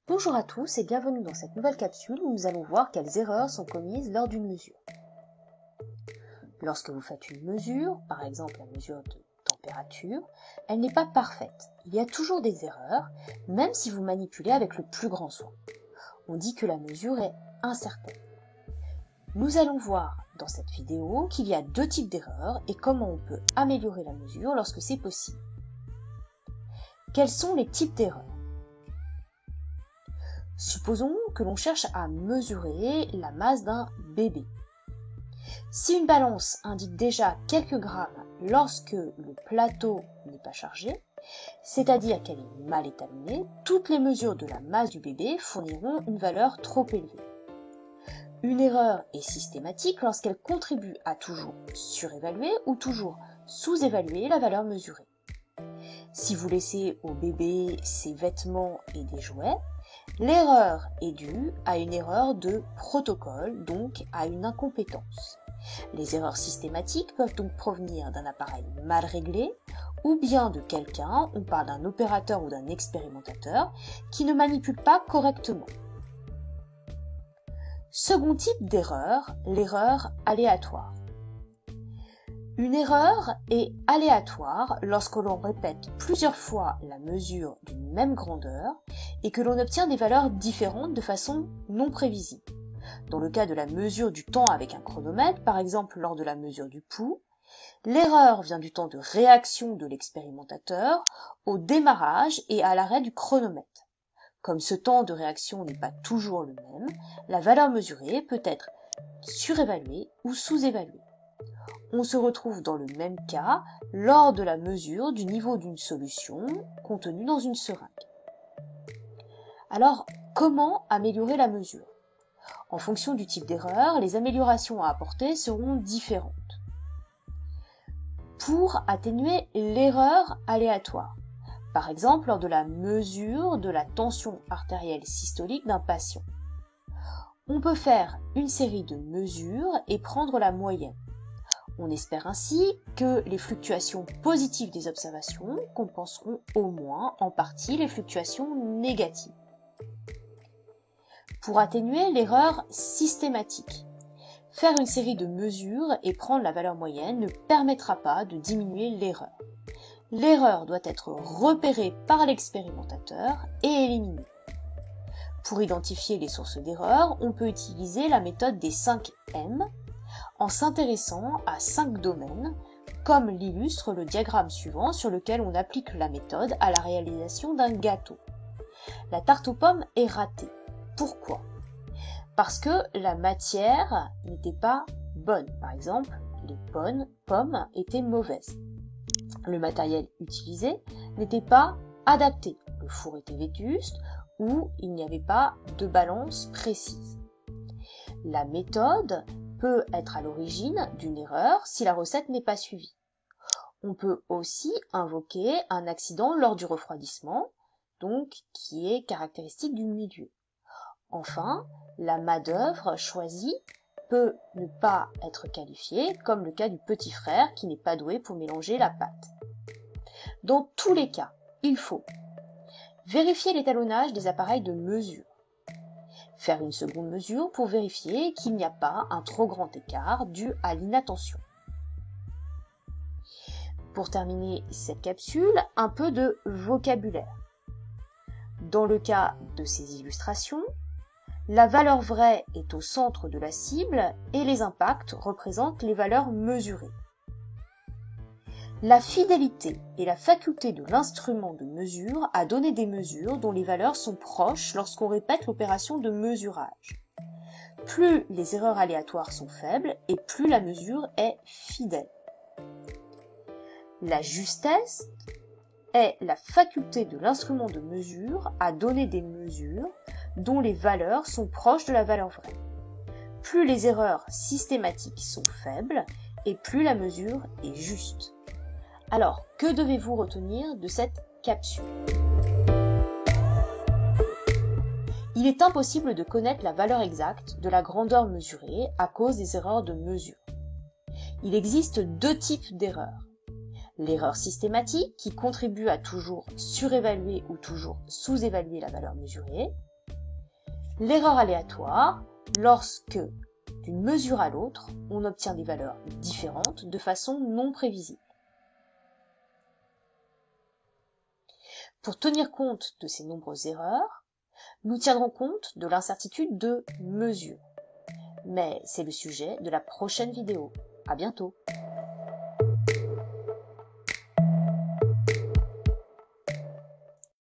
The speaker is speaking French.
Bonjour à tous et bienvenue dans cette nouvelle capsule où nous allons voir quelles erreurs sont commises lors d'une mesure. Lorsque vous faites une mesure, par exemple la mesure de température, elle n'est pas parfaite. Il y a toujours des erreurs, même si vous manipulez avec le plus grand soin. On dit que la mesure est incertaine. Nous allons voir dans cette vidéo qu'il y a deux types d'erreurs et comment on peut améliorer la mesure lorsque c'est possible. Quels sont les types d'erreurs ? Supposons que l'on cherche à mesurer la masse d'un bébé. Si une balance indique déjà quelques grammes lorsque le plateau n'est pas chargé, c'est-à-dire qu'elle est mal étalonnée, toutes les mesures de la masse du bébé fourniront une valeur trop élevée. Une erreur est systématique lorsqu'elle contribue à toujours surévaluer ou toujours sous-évaluer la valeur mesurée. Si vous laissez au bébé ses vêtements et des jouets, l'erreur est due à une erreur de protocole, donc à une incompétence. Les erreurs systématiques peuvent donc provenir d'un appareil mal réglé ou bien de quelqu'un, on parle d'un opérateur ou d'un expérimentateur, qui ne manipule pas correctement. Second type d'erreur, l'erreur aléatoire. Une erreur est aléatoire lorsque l'on répète plusieurs fois la mesure d'une même grandeur et que l'on obtient des valeurs différentes de façon non prévisible. Dans le cas de la mesure du temps avec un chronomètre, par exemple lors de la mesure du pouls, l'erreur vient du temps de réaction de l'expérimentateur au démarrage et à l'arrêt du chronomètre. Comme ce temps de réaction n'est pas toujours le même, la valeur mesurée peut être surévaluée ou sous-évaluée. On se retrouve dans le même cas lors de la mesure du niveau d'une solution contenue dans une seringue. Alors, comment améliorer la mesure ? En fonction du type d'erreur, les améliorations à apporter seront différentes. Pour atténuer l'erreur aléatoire, par exemple lors de la mesure de la tension artérielle systolique d'un patient, on peut faire une série de mesures et prendre la moyenne. On espère ainsi que les fluctuations positives des observations compenseront au moins en partie les fluctuations négatives. Pour atténuer l'erreur systématique, faire une série de mesures et prendre la valeur moyenne ne permettra pas de diminuer l'erreur. L'erreur doit être repérée par l'expérimentateur et éliminée. Pour identifier les sources d'erreur, on peut utiliser la méthode des 5 M, en s'intéressant à 5 domaines, comme l'illustre le diagramme suivant sur lequel on applique la méthode à la réalisation d'un gâteau. La tarte aux pommes est ratée. Pourquoi ? Parce que la matière n'était pas bonne. Par exemple, les pommes étaient mauvaises. Le matériel utilisé n'était pas adapté. Le four était vétuste ou il n'y avait pas de balance précise. La méthode peut être à l'origine d'une erreur si la recette n'est pas suivie. On peut aussi invoquer un accident lors du refroidissement, donc qui est caractéristique du milieu. Enfin, la main-d'œuvre choisie peut ne pas être qualifiée, comme le cas du petit frère qui n'est pas doué pour mélanger la pâte. Dans tous les cas, il faut vérifier l'étalonnage des appareils de mesure, faire une seconde mesure pour vérifier qu'il n'y a pas un trop grand écart dû à l'inattention. Pour terminer cette capsule, un peu de vocabulaire. Dans le cas de ces illustrations, la valeur vraie est au centre de la cible et les impacts représentent les valeurs mesurées. La fidélité est la faculté de l'instrument de mesure à donner des mesures dont les valeurs sont proches lorsqu'on répète l'opération de mesurage. Plus les erreurs aléatoires sont faibles et plus la mesure est fidèle. La justesse est la faculté de l'instrument de mesure à donner des mesures dont les valeurs sont proches de la valeur vraie. Plus les erreurs systématiques sont faibles et plus la mesure est juste. Alors, que devez-vous retenir de cette capsule ? Il est impossible de connaître la valeur exacte de la grandeur mesurée à cause des erreurs de mesure. Il existe deux types d'erreurs. L'erreur systématique qui contribue à toujours surévaluer ou toujours sous-évaluer la valeur mesurée, L'erreur aléatoire, lorsque d'une mesure à l'autre, on obtient des valeurs différentes de façon non prévisible. Pour tenir compte de ces nombreuses erreurs, nous tiendrons compte de l'incertitude de mesure. Mais c'est le sujet de la prochaine vidéo. À bientôt!